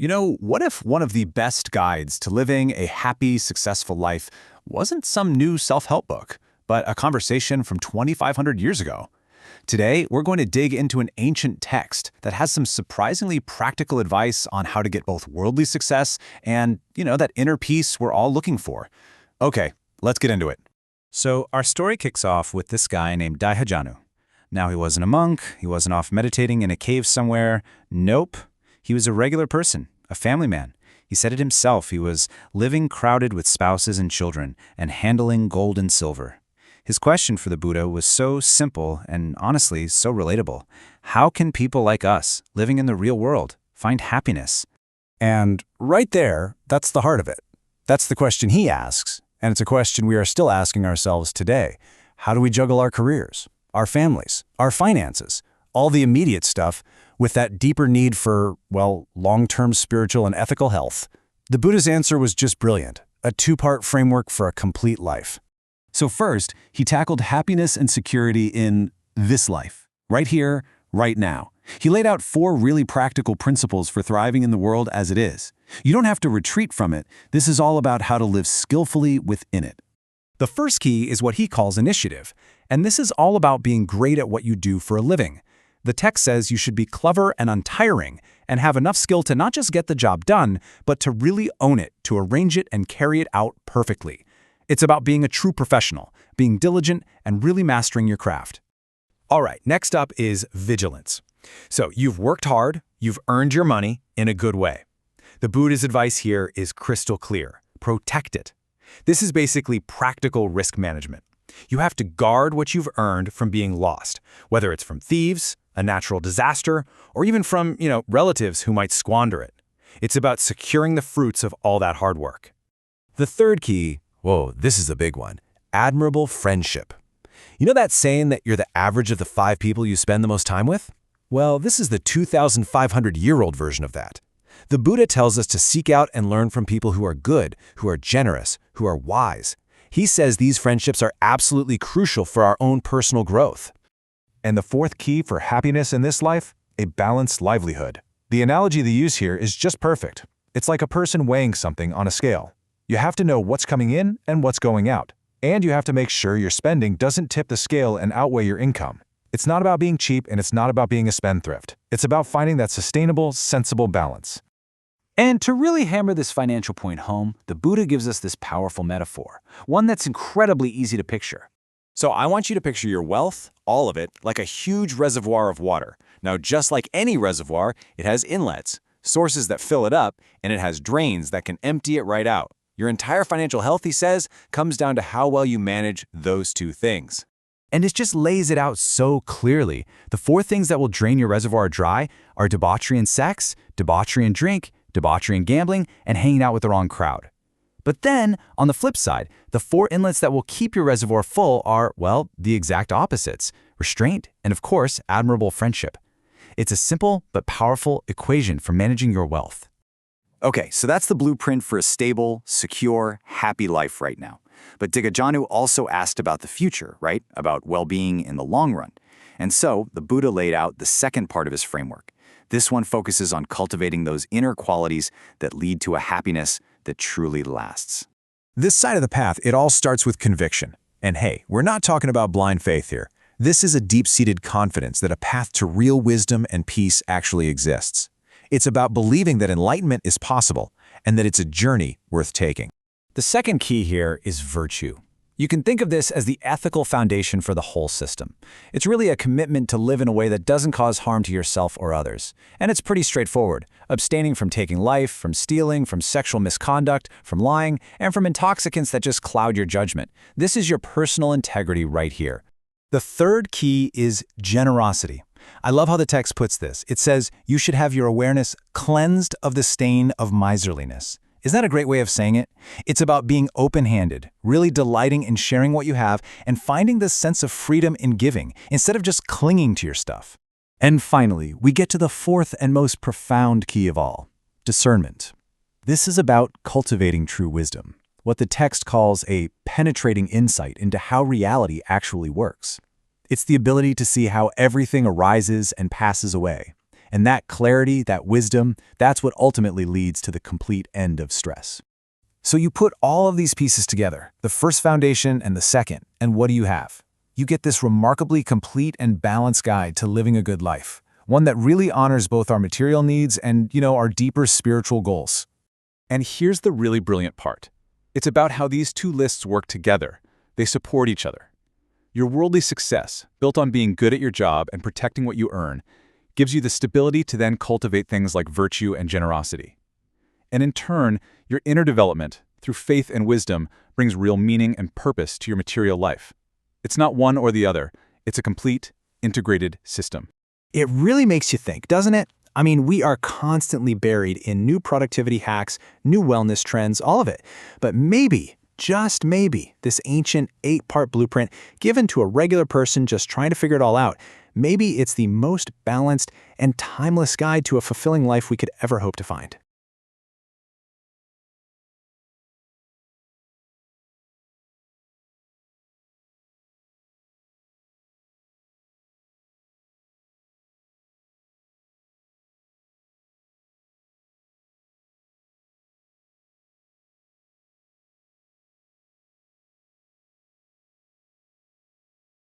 What if one of the best guides to living a happy, successful life wasn't some new self-help book, but a conversation from 2,500 years ago? Today, we're going to dig into an ancient text that has some surprisingly practical advice on how to get both worldly success and, that inner peace we're all looking for. Okay, let's get into it. So our story kicks off with this guy named Dighajanu. Now, he wasn't a monk, he wasn't off meditating in a cave somewhere. Nope. He was a regular person, a family man. He said it himself. He was living crowded with spouses and children and handling gold and silver. His question for the Buddha was so simple and honestly so relatable. How can people like us, living in the real world, find happiness? And right there, that's the heart of it. That's the question he asks, and it's a question we are still asking ourselves today. How do we juggle our careers, our families, our finances, all the immediate stuff, with that deeper need for, long-term spiritual and ethical health? The Buddha's answer was just brilliant, a two-part framework for a complete life. So first, he tackled happiness and security in this life, right here, right now. He laid out 4 really practical principles for thriving in the world as it is. You don't have to retreat from it. This is all about how to live skillfully within it. The first key is what he calls initiative, and this is all about being great at what you do for a living. The text says you should be clever and untiring and have enough skill to not just get the job done, but to really own it, to arrange it and carry it out perfectly. It's about being a true professional, being diligent, and really mastering your craft. All right, next up is vigilance. So you've worked hard, you've earned your money in a good way. The Buddha's advice here is crystal clear. Protect it. This is basically practical risk management. You have to guard what you've earned from being lost, whether it's from thieves, a natural disaster, or even from, relatives who might squander it. It's about securing the fruits of all that hard work. The third key, this is a big one, admirable friendship. You know that saying that you're the average of the 5 people you spend the most time with? Well, this is the 2,500-year-old version of that. The Buddha tells us to seek out and learn from people who are good, who are generous, who are wise. He says these friendships are absolutely crucial for our own personal growth. And the fourth key for happiness in this life, a balanced livelihood. The analogy they use here is just perfect. It's like a person weighing something on a scale. You have to know what's coming in and what's going out. And you have to make sure your spending doesn't tip the scale and outweigh your income. It's not about being cheap and it's not about being a spendthrift. It's about finding that sustainable, sensible balance. And to really hammer this financial point home, the Buddha gives us this powerful metaphor, one that's incredibly easy to picture. So I want you to picture your wealth, all of it, like a huge reservoir of water. Now, just like any reservoir, it has inlets, sources that fill it up, and it has drains that can empty it right out. Your entire financial health, he says, comes down to how well you manage those 2 things. And it just lays it out so clearly. The 4 things that will drain your reservoir dry are debauchery and sex, debauchery and drink, debauchery and gambling, and hanging out with the wrong crowd. But then, on the flip side, the 4 inlets that will keep your reservoir full are, the exact opposites: restraint and, of course, admirable friendship. It's a simple but powerful equation for managing your wealth. Okay, so that's the blueprint for a stable, secure, happy life right now. But Dighajanu also asked about the future, right? About well-being in the long run. And so, the Buddha laid out the second part of his framework. This one focuses on cultivating those inner qualities that lead to a happiness that truly lasts. This side of the path, it all starts with conviction. And hey, we're not talking about blind faith here. This is a deep-seated confidence that a path to real wisdom and peace actually exists. It's about believing that enlightenment is possible and that it's a journey worth taking. The second key here is virtue. You can think of this as the ethical foundation for the whole system. It's really a commitment to live in a way that doesn't cause harm to yourself or others. And it's pretty straightforward, abstaining from taking life, from stealing, from sexual misconduct, from lying, and from intoxicants that just cloud your judgment. This is your personal integrity right here. The third key is generosity. I love how the text puts this. It says, you should have your awareness cleansed of the stain of miserliness. Isn't that a great way of saying it? It's about being open-handed, really delighting in sharing what you have, and finding this sense of freedom in giving, instead of just clinging to your stuff. And finally, we get to the fourth and most profound key of all, discernment. This is about cultivating true wisdom, what the text calls a penetrating insight into how reality actually works. It's the ability to see how everything arises and passes away, And that clarity, that wisdom, that's what ultimately leads to the complete end of stress. So you put all of these pieces together, the first foundation and the second, and what do you have? You get this remarkably complete and balanced guide to living a good life, one that really honors both our material needs and, our deeper spiritual goals. And here's the really brilliant part. It's about how these two lists work together. They support each other. Your worldly success, built on being good at your job and protecting what you earn, gives you the stability to then cultivate things like virtue and generosity. And in turn, your inner development, through faith and wisdom, brings real meaning and purpose to your material life. It's not one or the other. It's a complete, integrated system. It really makes you think, doesn't it? I mean, we are constantly buried in new productivity hacks, new wellness trends, all of it. But maybe, just maybe, this ancient 8-part blueprint given to a regular person just trying to figure it all out, maybe it's the most balanced and timeless guide to a fulfilling life we could ever hope to find.